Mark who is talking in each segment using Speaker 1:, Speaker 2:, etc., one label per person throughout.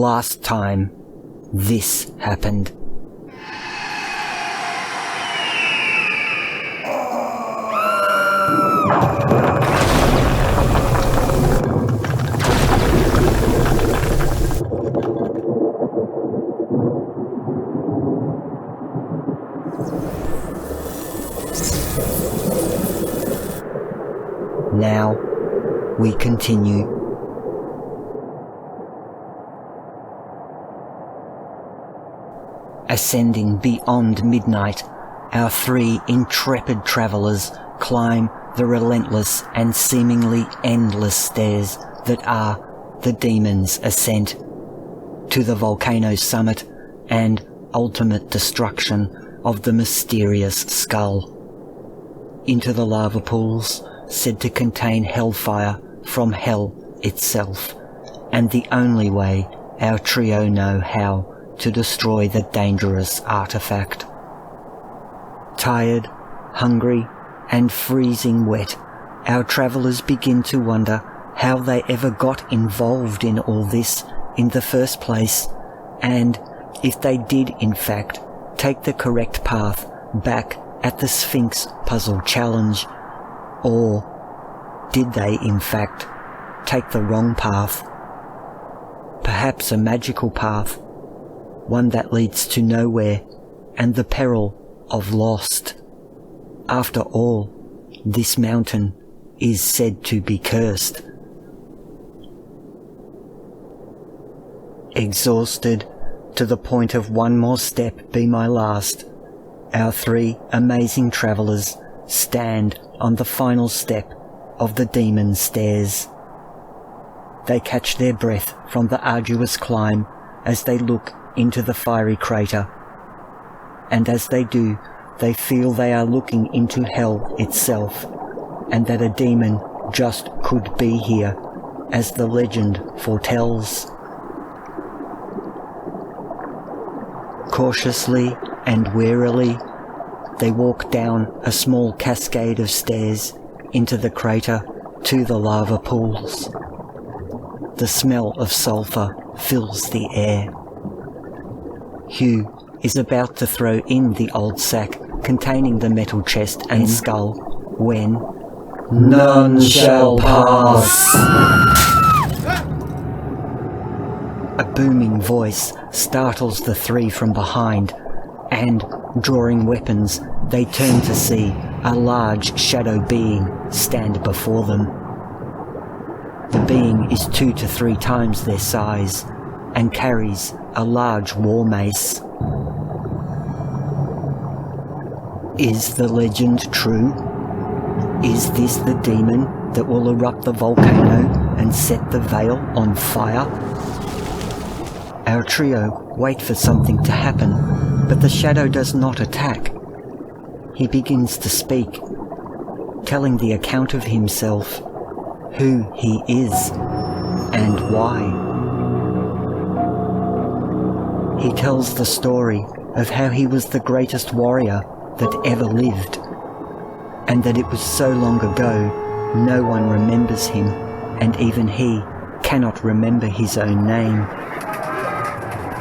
Speaker 1: last time this happened. Now we continue. Ascending beyond midnight, our three intrepid travellers climb the relentless and seemingly endless stairs that are the demon's ascent to the volcano's summit and ultimate destruction of the mysterious skull, into the lava pools said to contain hellfire from hell itself, and the only way our trio know how to destroy the dangerous artifact. Tired, hungry, and freezing wet, our travellers begin to wonder how they ever got involved in all this in the first place, and if they did in fact take the correct path back at the Sphinx Puzzle Challenge, or did they in fact take the wrong path? Perhaps a magical path, one that leads to nowhere and the peril of lost. After all, this mountain is said to be cursed. Exhausted to the point of one more step be my last, our three amazing travellers stand on the final step of the demon's stairs. They catch their breath from the arduous climb as they look into the fiery crater, and as they do, they feel they are looking into hell itself, and that a demon just could be here, as the legend foretells. Cautiously and warily, they walk down a small cascade of stairs into the crater to the lava pools. The smell of sulphur fills the air. Hugh is about to throw in the old sack containing the metal chest and skull when none shall pass. A booming voice startles the three from behind, and, drawing weapons, they turn to see a large shadow being stand before them. The being is 2 to 3 times their size and carries a large war mace. Is the legend true? Is this the demon that will erupt the volcano and set the Vale on fire? Our trio wait for something to happen, but the shadow does not attack. He begins to speak, telling the account of himself, who he is, and why. He tells the story of how he was the greatest warrior that ever lived, and that it was so long ago no one remembers him, and even he cannot remember his own name.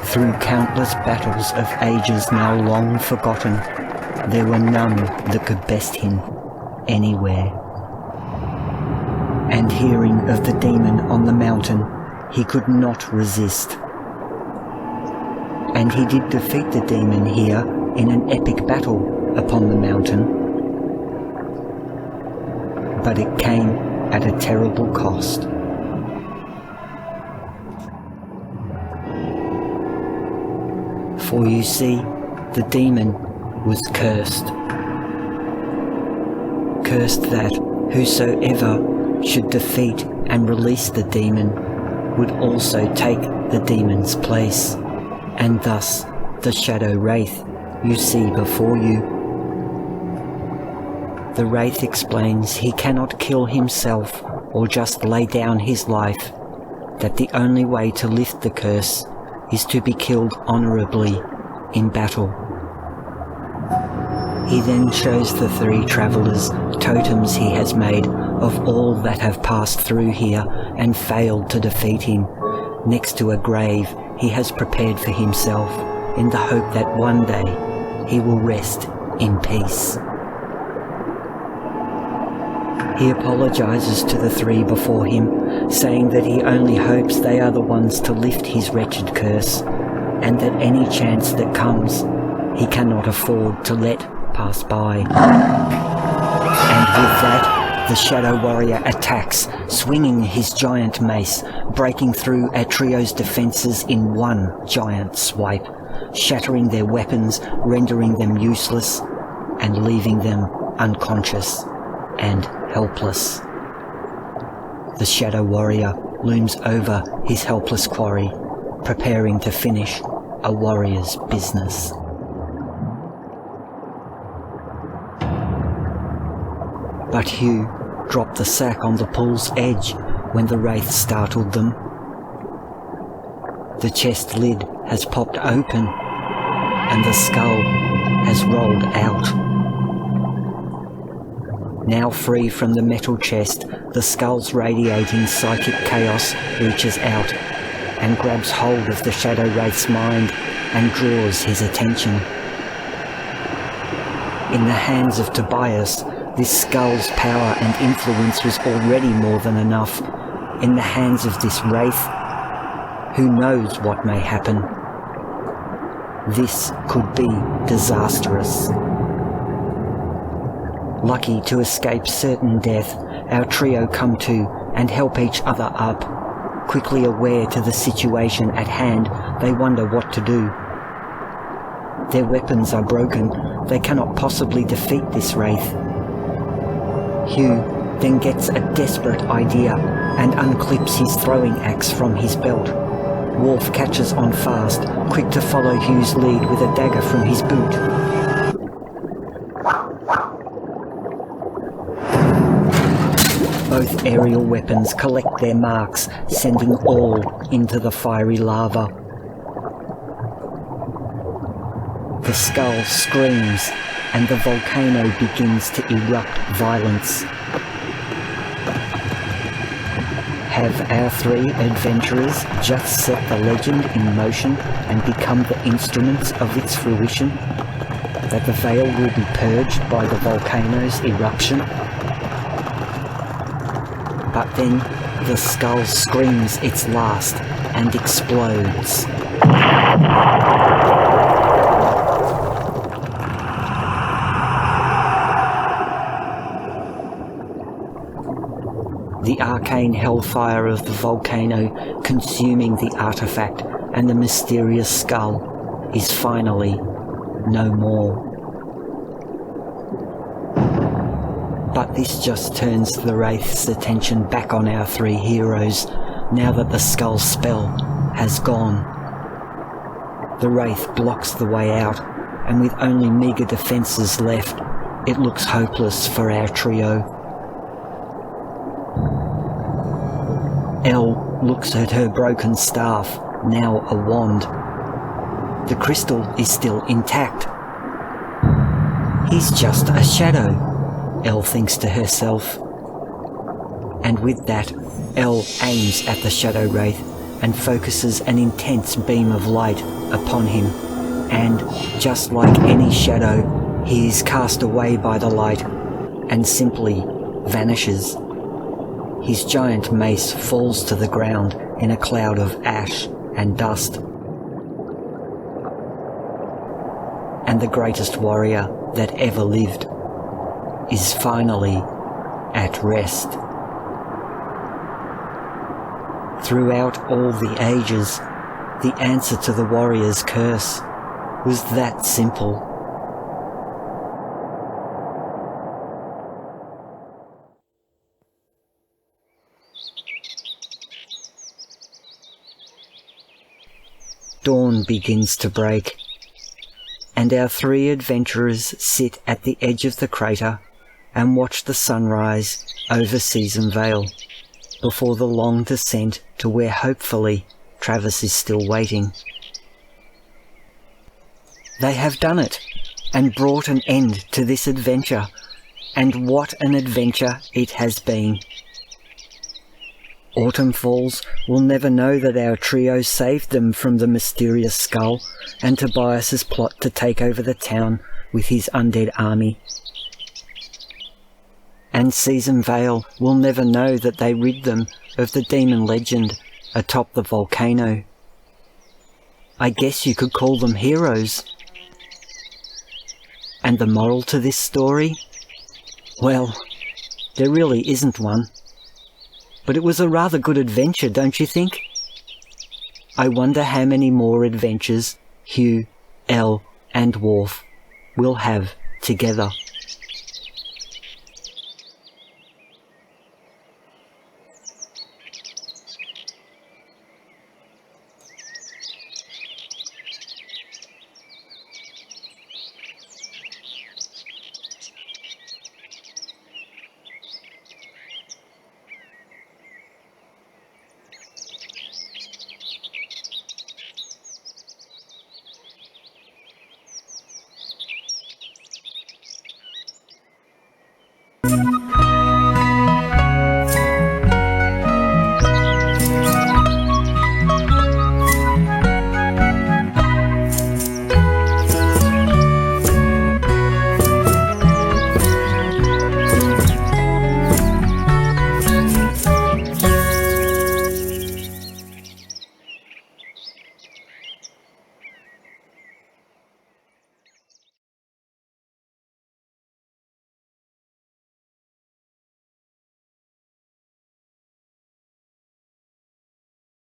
Speaker 1: Through countless battles of ages now long forgotten, there were none that could best him anywhere. And hearing of the demon on the mountain, he could not resist. And he did defeat the demon here in an epic battle upon the mountain. But it came at a terrible cost. For you see, the demon was cursed. Cursed that whosoever should defeat and release the demon would also take the demon's place, and thus the shadow wraith you see before you. The wraith explains he cannot kill himself or just lay down his life, that the only way to lift the curse is to be killed honourably in battle. He then shows the 3 travellers totems he has made of all that have passed through here and failed to defeat him, next to a grave he has prepared for himself in the hope that one day he will rest in peace. He apologises to the three before him, saying that he only hopes they are the ones to lift his wretched curse, and that any chance that comes he cannot afford to let pass by. And with that, the Shadow Warrior attacks, swinging his giant mace, breaking through our trio's defences in one giant swipe, shattering their weapons, rendering them useless, and leaving them unconscious and helpless. The Shadow Warrior looms over his helpless quarry, preparing to finish a warrior's business. But Hugh dropped the sack on the pool's edge when the wraith startled them. The chest lid has popped open and the skull has rolled out. Now free from the metal chest, the skull's radiating psychic chaos reaches out and grabs hold of the Shadow Wraith's mind and draws his attention. In the hands of Tobias, this skull's power and influence was already more than enough. In the hands of this wraith, who knows what may happen? This could be disastrous. Lucky to escape certain death, our trio come to and help each other up. Quickly aware to the situation at hand, they wonder what to do. Their weapons are broken. They cannot possibly defeat this wraith. Hugh then gets a desperate idea and unclips his throwing axe from his belt. Worf catches on fast, quick to follow Hugh's lead with a dagger from his boot. Both aerial weapons collect their marks, sending all into the fiery lava. The skull screams, and the volcano begins to erupt violence. Have our three adventurers just set the legend in motion and become the instruments of its fruition? That the veil will be purged by the volcano's eruption? But then the skull screams its last and explodes. The arcane hellfire of the volcano consuming the artifact and the mysterious skull is finally no more. But this just turns the Wraith's attention back on our three heroes, now that the skull spell has gone. The Wraith blocks the way out, and with only meagre defences left, it looks hopeless for our trio. Elle looks at her broken staff, now a wand. The crystal is still intact. He's just a shadow, Elle thinks to herself. And with that, Elle aims at the Shadow Wraith and focuses an intense beam of light upon him. And, just like any shadow, he is cast away by the light and simply vanishes. His giant mace falls to the ground in a cloud of ash and dust. And the greatest warrior that ever lived is finally at rest. Throughout all the ages, the answer to the warrior's curse was that simple. Dawn begins to break, and our three adventurers sit at the edge of the crater and watch the sunrise over Season Vale, before the long descent to where hopefully Travis is still waiting. They have done it, and brought an end to this adventure, and what an adventure it has been. Autumn Falls will never know that our trio saved them from the mysterious skull and Tobias's plot to take over the town with his undead army. And Season Vale will never know that they rid them of the demon legend atop the volcano. I guess you could call them heroes. And the moral to this story? Well, there really isn't one. But it was a rather good adventure, don't you think? I wonder how many more adventures Hugh, Elle and Worf will have together.